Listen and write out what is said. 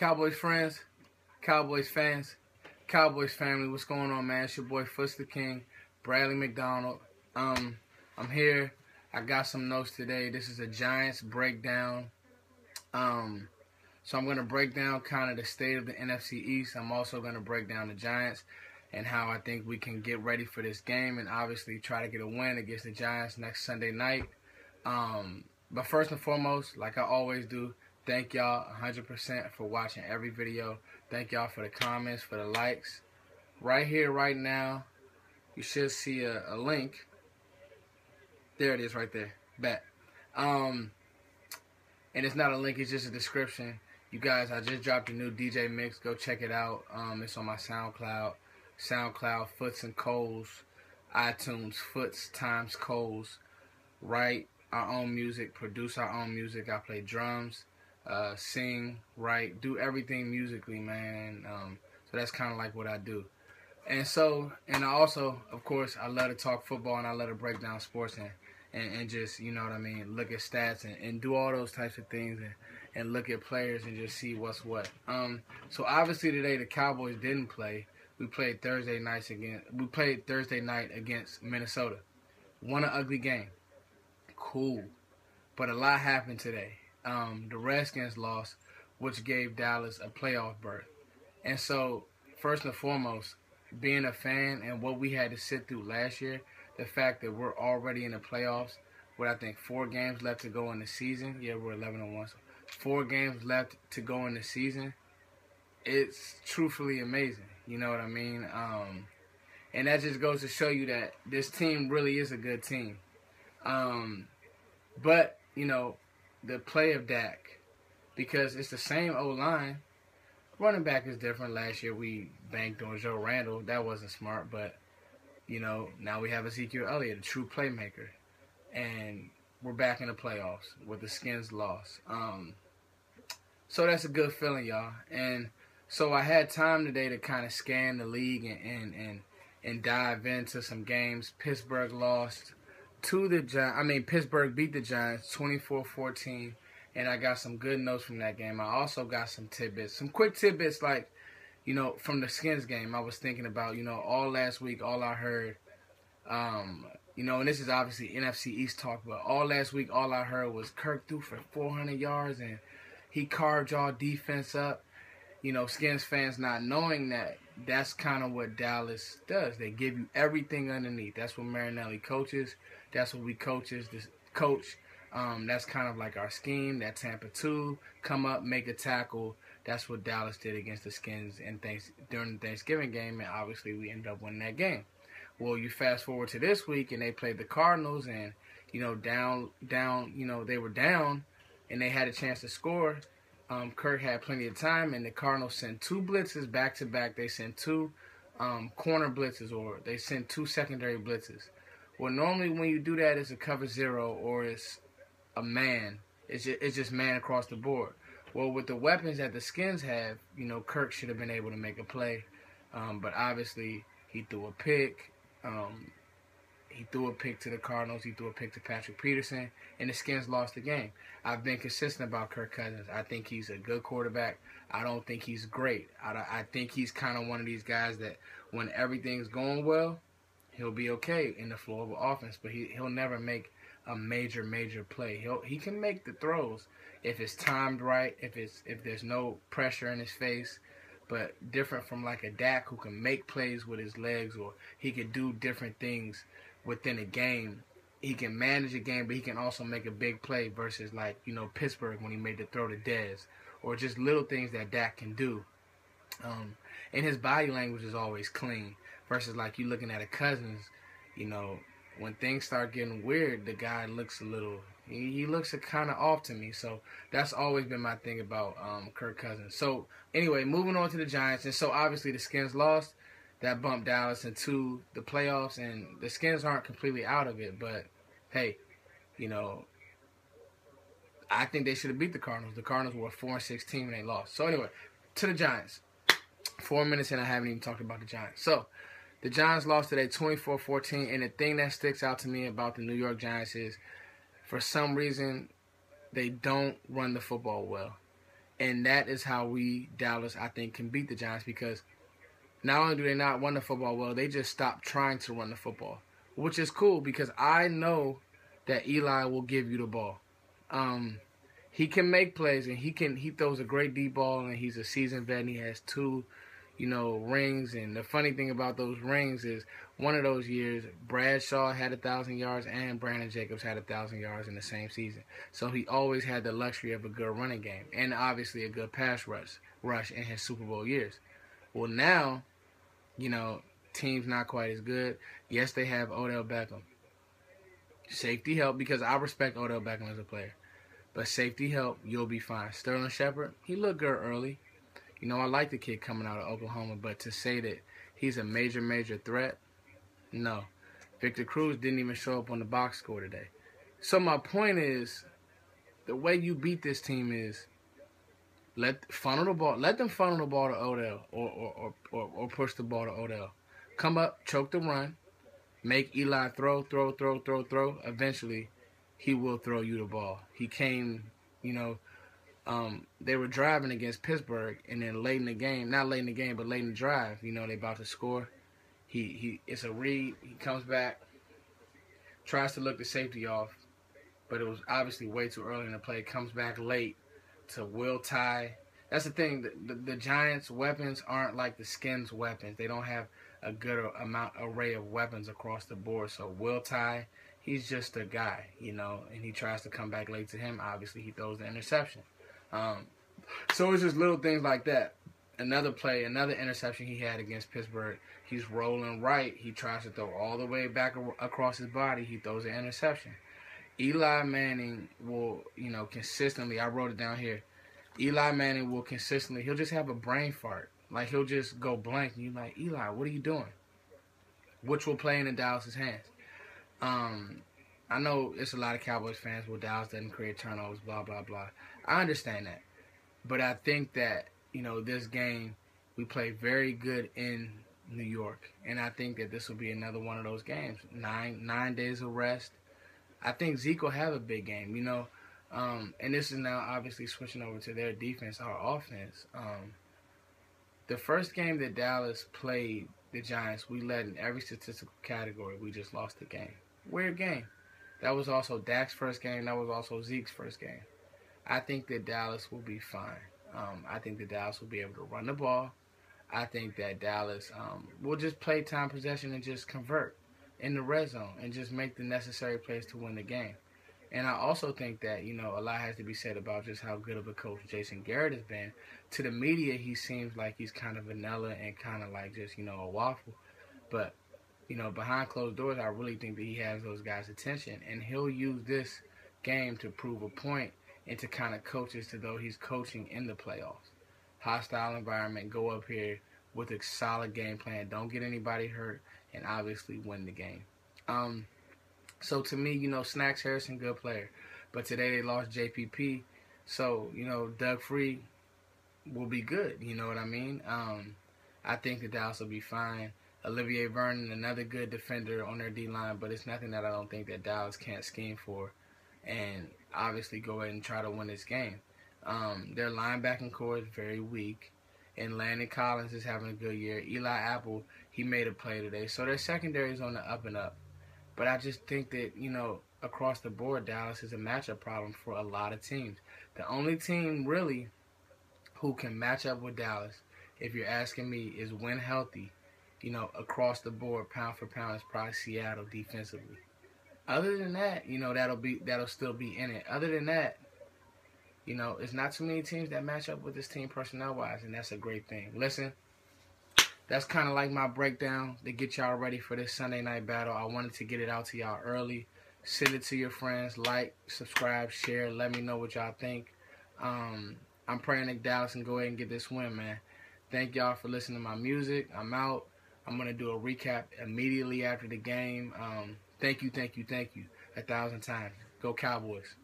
Cowboys friends, Cowboys fans, Cowboys family, what's going on, man? It's your boy Foots the King, Bradley McDonald. I'm here. I got some notes today. This is a Giants breakdown. So I'm going to break down kind of the state of the NFC East. I'm also going to break down the Giants and how I think we can get ready for this game and obviously try to get a win against the Giants next Sunday night. But first and foremost, like I always do, thank y'all 100% for watching every video. Thank y'all for the comments, for the likes. Right here, right now, you should see a link. There it is right there. Bet. And it's not a link, it's just a description. You guys, I just dropped a new DJ mix. Go check it out. It's on my SoundCloud, Foots and Coles, iTunes, Foots times Coles. Write our own music, produce our own music. I play drums, sing, write, do everything musically, man. So that's kind of like what I do. And I also, of course, I love to talk football and I love to break down sports and just, you know what I mean, look at stats and do all those types of things and look at players and just see what's what. So obviously today the Cowboys didn't play. We played Thursday night against Minnesota. Won an ugly game. Cool. But a lot happened today. The Redskins lost, which gave Dallas a playoff berth. And so, first and foremost, being a fan and what we had to sit through last year, the fact that we're already in the playoffs with, I think, 4 games left to go in the season. Yeah, we're 11-1. So 4 games left to go in the season. It's truthfully amazing. You know what I mean? And that just goes to show you that this team really is a good team. But, you know, the play of Dak, because it's the same O-line. Running back is different. Last year we banked on Joe Randall. That wasn't smart, but, you know, now we have Ezekiel Elliott, a true playmaker. And we're back in the playoffs with the Skins loss. So that's a good feeling, y'all. And so I had time today to kind of scan the league and dive into some games. Pittsburgh lost to the Giants. Pittsburgh beat the Giants 24-14, and I got some good notes from that game. I also got some tidbits, some quick tidbits, like, you know, from the Skins game. I was thinking about, you know, all last week, all I heard, you know, and this is obviously NFC East talk, but all last week, all I heard was Kirk threw for 400 yards, and he carved y'all defense up. You know, Skins fans not knowing that that's kind of what Dallas does. They give you everything underneath. That's what Marinelli coaches. That's what we coach. That's kind of like our scheme. That Tampa 2, come up, make a tackle. That's what Dallas did against the Skins during the Thanksgiving game, and obviously we ended up winning that game. Well, you fast forward to this week, and they played the Cardinals, and, you know, they were down, and they had a chance to score. Kirk had plenty of time, and the Cardinals sent 2 blitzes back-to-back. They sent 2 corner blitzes, or they sent 2 secondary blitzes. Well, normally when you do that, it's a cover 0 or it's a man. It's just man across the board. Well, with the weapons that the Skins have, you know, Kirk should have been able to make a play. But obviously, he threw a pick. He threw a pick to the Cardinals. He threw a pick to Patrick Peterson. And the Skins lost the game. I've been consistent about Kirk Cousins. I think he's a good quarterback. I don't think he's great. I think he's kind of one of these guys that when everything's going well, he'll be okay in the flow of offense. But he'll never make a major play. He can make the throws if it's timed right, if there's no pressure in his face. But different from like a Dak who can make plays with his legs, or he can do different things within a game. He can manage a game, but he can also make a big play versus, like, you know, Pittsburgh when he made the throw to Dez, or just little things that Dak can do. And his body language is always clean versus, like, you looking at a Cousins, you know, when things start getting weird, the guy looks a little, he looks kind of off to me. So that's always been my thing about Kirk Cousins. So anyway, moving on to the Giants. And so obviously the Skins lost. That bumped Dallas into the playoffs, and the Skins aren't completely out of it. But, hey, you know, I think they should have beat the Cardinals. The Cardinals were a 4-6 team, and they lost. So, anyway, to the Giants. 4 minutes, and I haven't even talked about the Giants. So, the Giants lost today 24-14, and the thing that sticks out to me about the New York Giants is, for some reason, they don't run the football well. And that is how we, Dallas, I think, can beat the Giants, because not only do they not run the football well, they just stop trying to run the football, which is cool because I know that Eli will give you the ball. He can make plays, and he throws a great deep ball, and he's a seasoned vet, and he has 2, rings. And the funny thing about those rings is one of those years, Bradshaw had 1,000 yards and Brandon Jacobs had 1,000 yards in the same season. So he always had the luxury of a good running game and obviously a good pass rush in his Super Bowl years. Well, now, team's not quite as good. Yes, they have Odell Beckham. Safety help, because I respect Odell Beckham as a player. But safety help, you'll be fine. Sterling Shepard, he looked good early. I like the kid coming out of Oklahoma, but to say that he's a major, major threat, no. Victor Cruz didn't even show up on the box score today. So my point is, the way you beat this team is let them funnel the ball to Odell, or push the ball to Odell. Come up, choke the run, make Eli throw. Eventually, he will throw you the ball. He came, they were driving against Pittsburgh, and then late in the game, not late in the game, but late in the drive, they about to score. It's a read. He comes back, tries to look the safety off, but it was obviously way too early in the play. Comes back late to Will Tye. That's the thing. The Giants' weapons aren't like the Skins' weapons. They don't have a good array of weapons across the board. So Will Tye, he's just a guy, and he tries to come back late to him. Obviously, he throws the interception. So it's just little things like that. Another interception he had against Pittsburgh. He's rolling right. He tries to throw all the way back across his body. He throws an interception. Eli Manning will, consistently, I wrote it down here. Eli Manning will consistently, he'll just have a brain fart. Like, he'll just go blank. And you're like, Eli, what are you doing? Which will play into Dallas' hands. I know it's a lot of Cowboys fans, well, Dallas doesn't create turnovers, blah, blah, blah. I understand that. But I think that, this game, we play very good in New York. And I think that this will be another one of those games. 9 days of rest. I think Zeke will have a big game, and this is now obviously switching over to their defense, our offense. The first game that Dallas played the Giants, we led in every statistical category. We just lost the game. Weird game. That was also Dak's first game. That was also Zeke's first game. I think that Dallas will be fine. I think that Dallas will be able to run the ball. I think that Dallas will just play time possession and just convert in the red zone and just make the necessary plays to win the game. And I also think that, a lot has to be said about just how good of a coach Jason Garrett has been. To the media, he seems like he's kind of vanilla and kind of like just, a waffle. But, behind closed doors, I really think that he has those guys' attention. And he'll use this game to prove a point and to kind of coach us to though he's coaching in the playoffs. Hostile environment, go up here with a solid game plan. Don't get anybody hurt, and obviously win the game. So to me, Snacks Harrison, good player. But today they lost JPP. So, Doug Free will be good. You know what I mean? I think that Dallas will be fine. Olivier Vernon, another good defender on their D-line, but it's nothing that I don't think that Dallas can't scheme for and obviously go ahead and try to win this game. Their linebacking core is very weak, and Landon Collins is having a good year. Eli Apple, he made a play today. So their secondary is on the up and up. But I just think that, across the board, Dallas is a matchup problem for a lot of teams. The only team really who can match up with Dallas, if you're asking me, is when healthy, across the board, pound for pound, is probably Seattle defensively. Other than that, that'll still be in it. Other than that, it's not too many teams that match up with this team personnel-wise, and that's a great thing. Listen, that's kind of like my breakdown to get y'all ready for this Sunday night battle. I wanted to get it out to y'all early. Send it to your friends. Like, subscribe, share. Let me know what y'all think. I'm praying that Dallas can go ahead and get this win, man. Thank y'all for listening to my music. I'm out. I'm going to do a recap immediately after the game. Thank you 1,000 times. Go Cowboys.